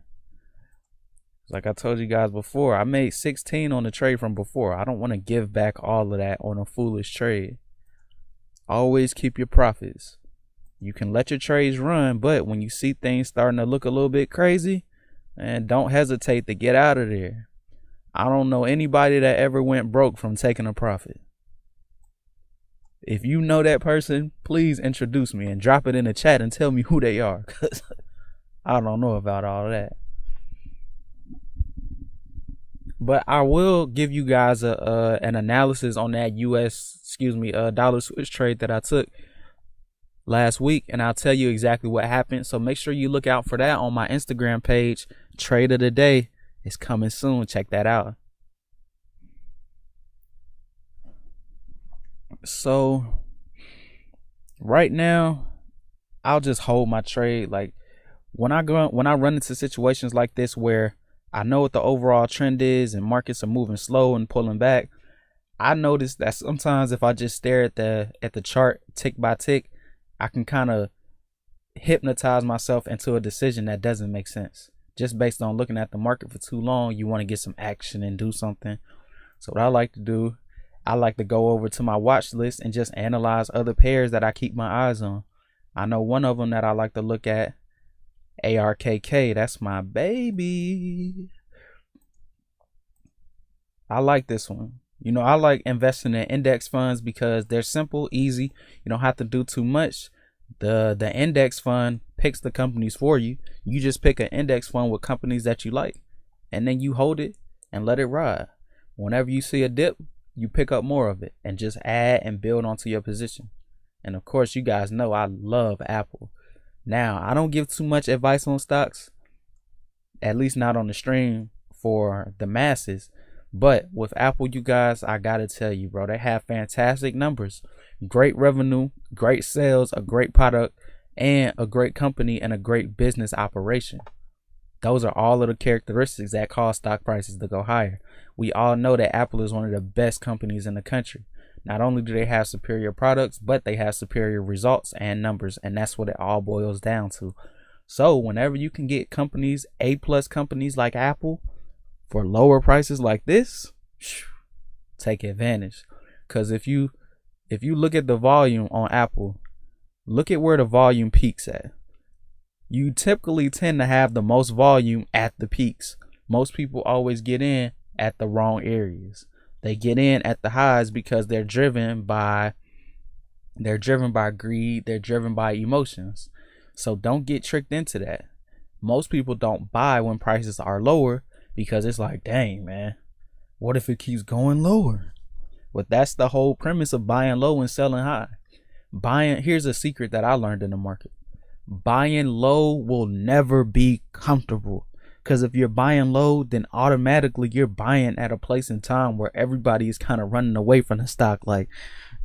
Like I told you guys before, I made 16 on the trade from before. I don't want to give back all of that on a foolish trade. Always keep your profits. You can let your trades run, but when you see things starting to look a little bit crazy, and don't hesitate to get out of there. I don't know anybody that ever went broke from taking a profit. If you know that person, please introduce me and drop it in the chat and tell me who they are, because I don't know about all that. But I will give you guys an analysis on that dollar switch trade that I took last week, and I'll tell you exactly what happened. So make sure you look out for that on my Instagram page. Trade of the day is coming soon. Check that out. So right now, I'll just hold my trade. Like when I run into situations like this where I know what the overall trend is and markets are moving slow and pulling back, I notice that sometimes if I just stare at the chart tick by tick, I can kind of hypnotize myself into a decision that doesn't make sense. Just based on looking at the market for too long, you want to get some action and do something. So what I like to do, I like to go over to my watch list and just analyze other pairs that I keep my eyes on. I know one of them that I like to look at, ARKK, that's my baby. I like this one. You know, I like investing in index funds because they're simple, easy. You don't have to do too much. The index fund picks the companies for you. You just pick an index fund with companies that you like, and then you hold it and let it ride. Whenever you see a dip, you pick up more of it and just add and build onto your position. And of course, you guys know I love Apple. Now, I don't give too much advice on stocks, at least not on the stream for the masses. But with Apple, you guys, I gotta tell you, bro, they have fantastic numbers, great revenue, great sales, a great product, and a great company and a great business operation. Those are all of the characteristics that cause stock prices to go higher. We all know that Apple is one of the best companies in the country. Not only do they have superior products, but they have superior results and numbers, and that's what it all boils down to. So whenever you can get companies, A-plus companies like Apple, for lower prices like this, take advantage. Because if you look at the volume on Apple, look at where the volume peaks at. You typically tend to have the most volume at the peaks. Most people always get in at the wrong areas. They get in at the highs because they're driven by greed, they're driven by emotions. So don't get tricked into that. Most people don't buy when prices are lower because it's like, dang, man, what if it keeps going lower? But that's the whole premise of buying low and selling high. Here's a secret that I learned in the market. Buying low will never be comfortable. Because if you're buying low, then automatically you're buying at a place in time where everybody is kind of running away from the stock. Like,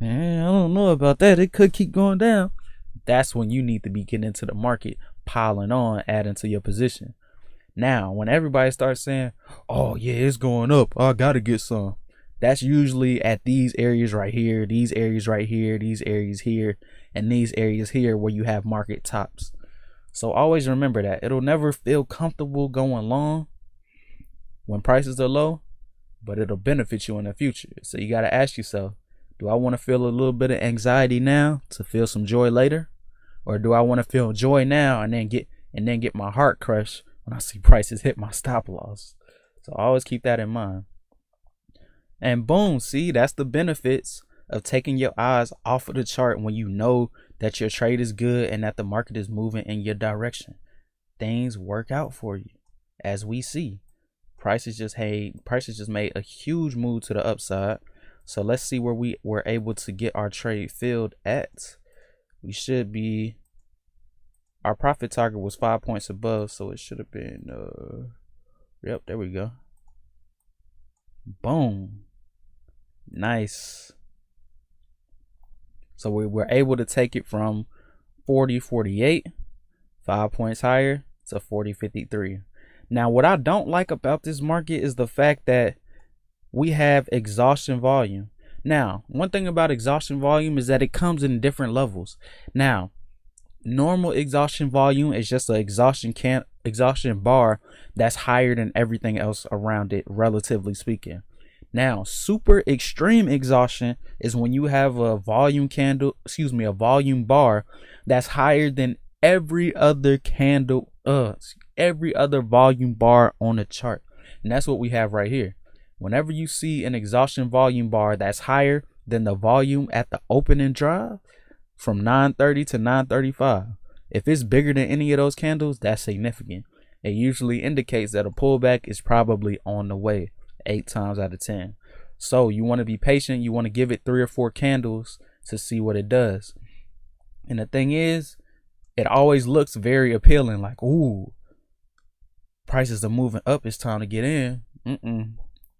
I don't know about that. It could keep going down. That's when you need to be getting into the market, piling on, adding to your position. Now, when everybody starts saying, oh, yeah, it's going up, I got to get some. That's usually at these areas right here, these areas right here, these areas here, and these areas here where you have market tops. So always remember that it'll never feel comfortable going long when prices are low, but it'll benefit you in the future. So you got to ask yourself, do I want to feel a little bit of anxiety now to feel some joy later? Or do I want to feel joy now and then get my heart crushed when I see prices hit my stop loss? So always keep that in mind. And boom, see, that's the benefits of taking your eyes off of the chart when you know that your trade is good and that the market is moving in your direction. Things work out for you. As we see, prices just made a huge move to the upside. So let's see where we were able to get our trade filled at. We should be, our profit target was 5 points above, so it should have been yep, there we go. Boom. Nice. So we were able to take it from 40.48, 5 points higher, to 40.53. Now, what I don't like about this market is the fact that we have exhaustion volume. Now, one thing about exhaustion volume is that it comes in different levels. Now, normal exhaustion volume is just an exhaustion bar that's higher than everything else around it, relatively speaking. Now, super extreme exhaustion is when you have a volume bar that's higher than every other volume bar on the chart. And that's what we have right here. Whenever you see an exhaustion volume bar that's higher than the volume at the opening drive from 9:30 to 9:35, if it's bigger than any of those candles, that's significant. It usually indicates that a pullback is probably on the way 8 times out of 10. So you want to be patient. You want to give it 3 or 4 candles to see what it does. And the thing is, it always looks very appealing, like, ooh, prices are moving up, it's time to get in.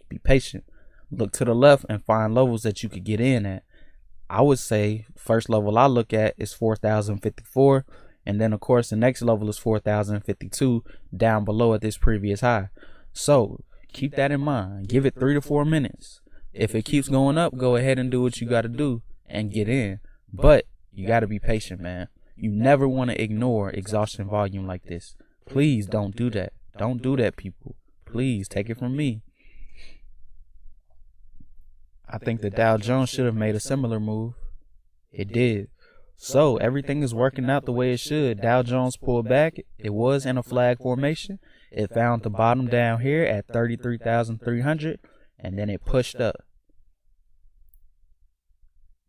Be patient. Look to the left and find levels that you could get in at. I would say first level I look at is 4,054, and then of course the next level is 4,052 down below at this previous high. So keep that in mind. Give it 3 to 4 minutes. If it keeps going up, go ahead and do what you got to do and get in. But you got to be patient, man. You never want to ignore exhaustion volume like this. Please don't do that. Don't do that, people. Please take it from me. I think the Dow Jones should have made a similar move. It did. So everything is working out the way it should. Dow Jones pulled back. It was in a flag formation. It found the bottom down here at 33,300, and then it pushed up.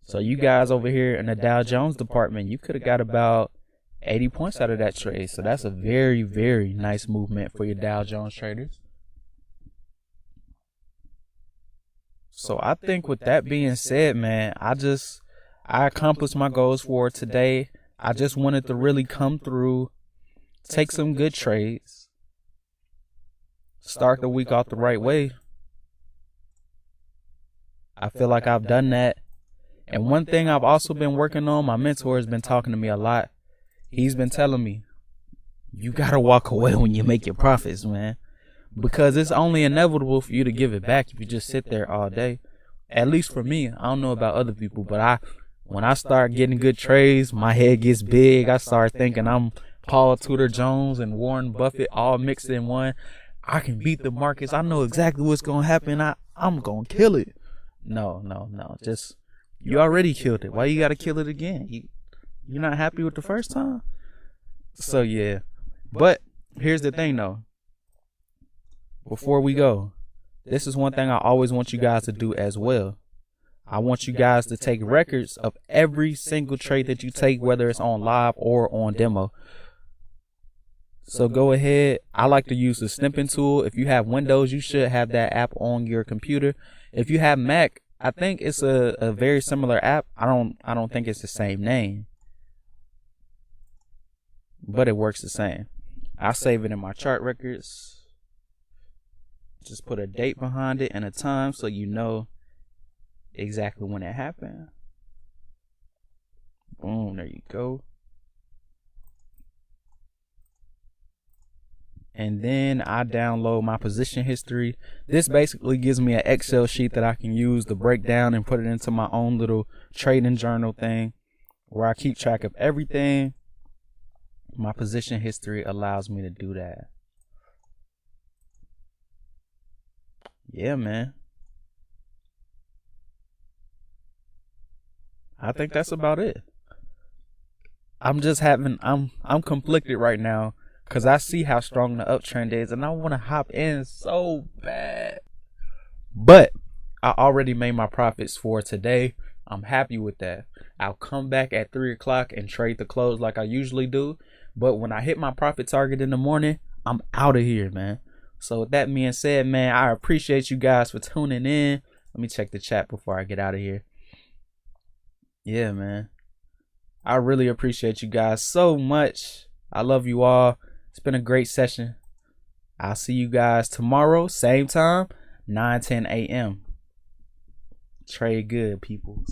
So you guys over here in the Dow Jones department, you could have got about 80 points out of that trade. So that's a very, very nice movement for your Dow Jones traders. So I think with that being said, man, I accomplished my goals for today. I just wanted to really come through, take some good trades, start the week off the right way. I feel like I've done that. And one thing I've also been working on, my mentor has been talking to me a lot. He's been telling me, you got to walk away when you make your profits, man. Because it's only inevitable for you to give it back if you just sit there all day. At least for me. I don't know about other people, but when I start getting good trades, my head gets big. I start thinking I'm Paul Tudor Jones and Warren Buffett all mixed in one. I can beat the markets. I know exactly what's going to happen. I'm going to kill it. No. Just, you already killed it. Why you got to kill it again? You're not happy with the first time? So, yeah. But here's the thing, though. Before we go, this is one thing I always want you guys to do as well. I want you guys to take records of every single trade that you take, whether it's on live or on demo. So go ahead. I like to use the snipping tool. If you have Windows, you should have that app on your computer. If you have Mac, I think it's a very similar app. I don't think it's the same name, but it works the same. I save it in my chart records. Just put a date behind it and a time so you know exactly when it happened. Boom, there you go. And then I download my position history. This basically gives me an Excel sheet that I can use to break down and put it into my own little trading journal thing where I keep track of everything. My position history allows me to do that. Yeah, man. I think that's about it. I'm conflicted right now because I see how strong the uptrend is and I want to hop in so bad. But I already made my profits for today. I'm happy with that. I'll come back at 3 o'clock and trade the close like I usually do. But when I hit my profit target in the morning, I'm out of here, man. So with that being said, man, I appreciate you guys for tuning in. Let me check the chat before I get out of here. Yeah, man. I really appreciate you guys so much. I love you all. It's been a great session. I'll see you guys tomorrow, same time, 9:10 a.m. Trade good, people.